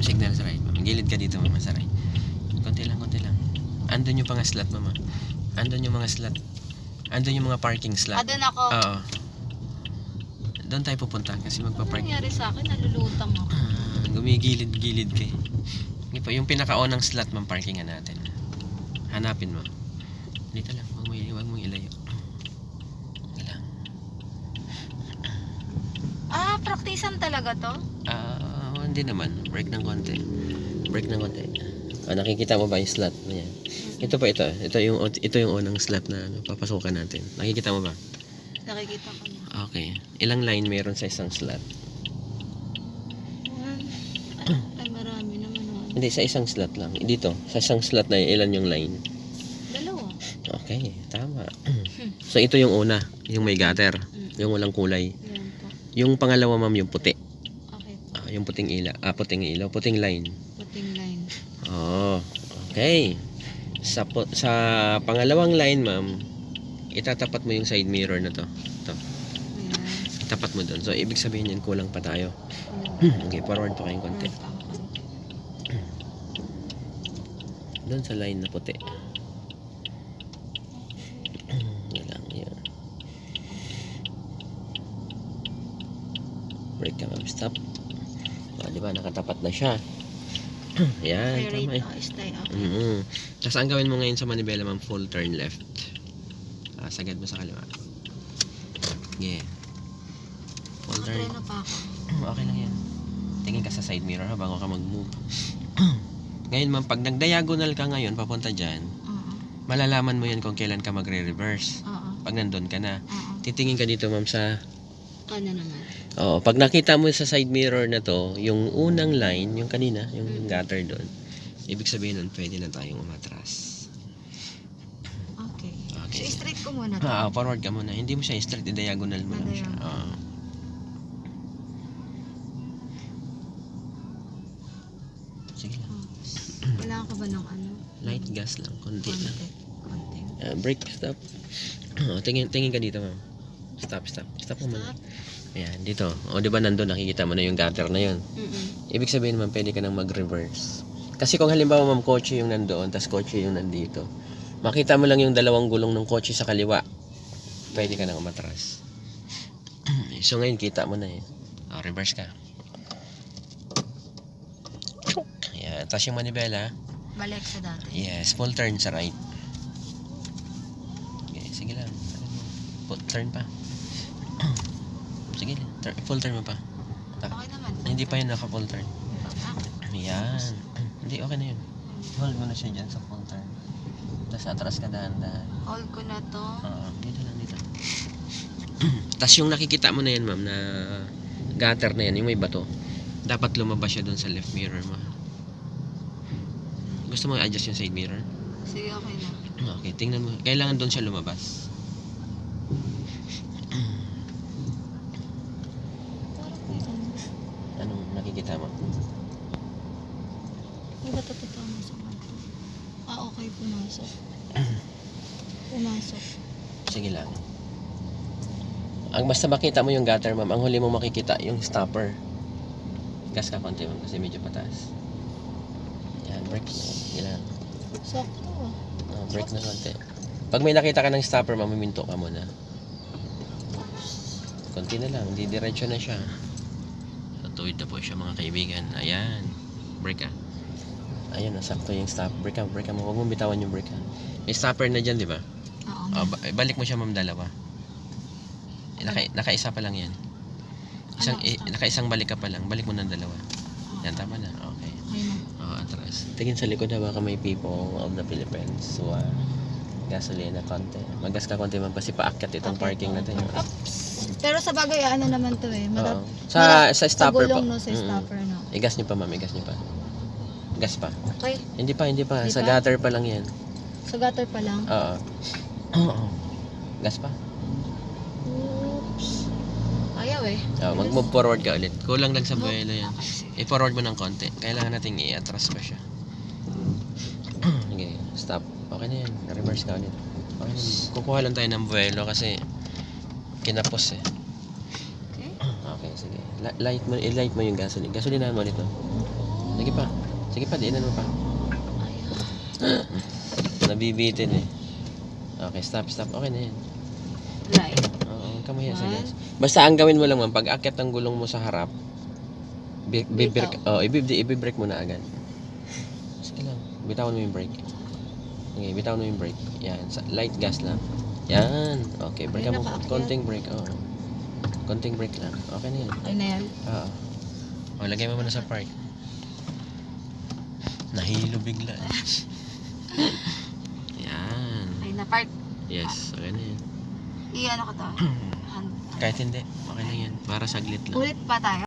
Signal sa right, ma'am. Gilid ka dito, ma'am, sa right. Konti lang, konti lang. Andun yung mga slot, ma'am. Andun yung mga slot. Andun yung mga parking slot. Doon ako. Oo. Doon tayo pupunta kasi Ano magpa-park. nangyari sa akin? Nalulutang ako. Gumigilid-gilid ka eh. Yung pinaka-unang slot, ma'am, parkingan natin. Hanapin mo. Dito lang, huwag mong ilayo. Dito lang. Praktisan talaga to? Hindi naman. Break ng konti. Break ng konti. Nakikita mo ba yung slot? Ayan. Ito pa ito. Ito yung unang slot na papasukan natin. Nakikita mo ba? Nakikita ko na. Okay. Ilang line meron sa isang slot? Ay, marami naman. Hindi, sa isang slot lang. Dito, sa isang slot na ilan yung line? Dalawa. Okay, tama. So, ito yung una. Yung may gutter. Yung walang kulay. Yan po. Yung pangalawa, ma'am, yung puti. Okay po. Yung puting ilaw. Puting line. Puting line. Oh, okay. Sa pangalawang line, ma'am, itatapat mo yung side mirror na to. Ito. Ayan. Itapat mo doon. So, ibig sabihin yan, kulang pa tayo. Okay, forward pa kayong konti. Doon sa line na puti. Yan lang, yan. Break ka, ma'am. Stop. Diba, nakatapat na siya. Yan, tama eh. Stay up. Tapos ang gawin mo ngayon sa manibela, ma'am, full turn left. Sagad mo sa kaliwa. Yeah. Full turn. Nakatreno pa ako. Okay lang yan. Tingin ka sa side mirror ha, bago ka mag-move. Ngayon, ma'am, pag nag-diagonal ka ngayon, papunta dyan, malalaman mo yan kung kailan ka magre-reverse. Pag nandun ka na. Titingin ka dito, ma'am, sa... Kanan naman. Oo, pag nakita mo sa side mirror na to, yung unang line, yung kanina, yung gutter doon, ibig sabihin nun, pwede na tayong umatras. Okay. Okay. So, straight ko muna to. Forward ka muna. Hindi mo siya straight, i-diagonal mo lang siya. Sige lang. Kailangan ko ba ng ano? Light gas lang, konti lang. Konti. Brake, stop. Tingin ka dito, ma'am. Stop mo muna. Ayan, dito. Di ba nandun, nakikita mo na yung gutter na yun. Ibig sabihin, ma'am, pwede ka nang mag-reverse. Kasi kung halimbawa, ma'am, kotse yung nandoon, tas kotse yung nandito, makita mo lang yung dalawang gulong ng kotse sa kaliwa, pwede ka nang umatras. So ngayon, kita mo na eh. Reverse ka. Ayan, tas yung manibela, Balik sa dati. yes, full turn sa right. Okay, sige lang. Turn pa. Sige, full turn mo pa. Okay naman. Hindi pa yun naka full turn. Ayan. Hindi, okay na yun. Hold mo na siya dyan sa full turn. Tapos atras ka dahan-dahan. Hold ko na to. Dito lang, dito. Tapos yung nakikita mo na yan, ma'am, na gutter na yan, yung may bato, dapat lumabas siya dun sa left mirror mo. Gusto mo i-adjust yung side mirror? Sige, okay na. Okay, tingnan mo. Kailangan dun siya lumabas. Anong nakikita mo? Ano ba tatama sa kanto? Okay, pumasok. Sige lang. Ang basta makita mo yung gutter, ma'am, ang huli mo makikita yung stopper. Gas ka konti, ma'am, kasi medyo pataas. Yan, brake. Yan. Sakto. Brake na konti. Pag may nakita ka ng stopper, ma'am, miminto ka muna. Konti na lang, didiretso na siya. Tuwid na po siya, mga kaibigan. Ayan. Brake ka. Ayan, nasakto yung stop. Brake ka mo. Huwag mong bitawan yung brake ka. May stopper na dyan, di ba? Oo. Balik mo siya, ma'am, dalawa. Nakaisa pa lang yan. Nakaisang balik ka pa lang. Balik mo ng dalawa. Yan, tama na. Okay. Atras. Tingin sa likod na baka may people of the Philippines. So, gasolina konti. Maggas ka konti, ma'am, kasi paakyat itong parking natin. Pero sa bagay, ano naman to eh. Sa stopper gulong, po. no, sa stopper, no. Igas niyo pa, ma'am. Igas niyo pa. Gas pa. Okay. Hindi pa. Sa gutter pa lang yan. Sa gutter pa lang? Oo. Gas pa. Oops. Ayaw eh. Mag-move forward ka ulit. Kulang lang sa buwelo yan. I-forward mo ng konti. Kailangan natin i-atras pa siya. Okay, stop. Okay na yan. Reverse ka ulit. Okay na. Kukuha lang tayo ng buwelo kasi kinapos eh. Okay. Okay, sige. I-light mo yung gasoline. Gasolinahan mo ulit, no? Sige pa. Sige pa, diinan mo pa. Ayan. Nabibitin eh. Okay, stop. Okay na yan. Right. Oo, kamuya sa gas. Basta ang gawin mo lang ma'am, pag akit ng gulong mo sa harap, i-brake mo na agad. Sige lang, bitawan mo yung brake. Okay, bitawan mo yung brake. Yan, light gas lang. Yan, okay, brake mo. Konting brake, oo. Konting brake lang. Okay na yan. Ay na yan. Oo. O, lagay mo muna sa park. Nahilo bigla. Yan. Ay na park. Yes, okay na yan. Iyan ako to. Kahit hindi, okay na yan. Para saglit lang. Ulit pa tayo.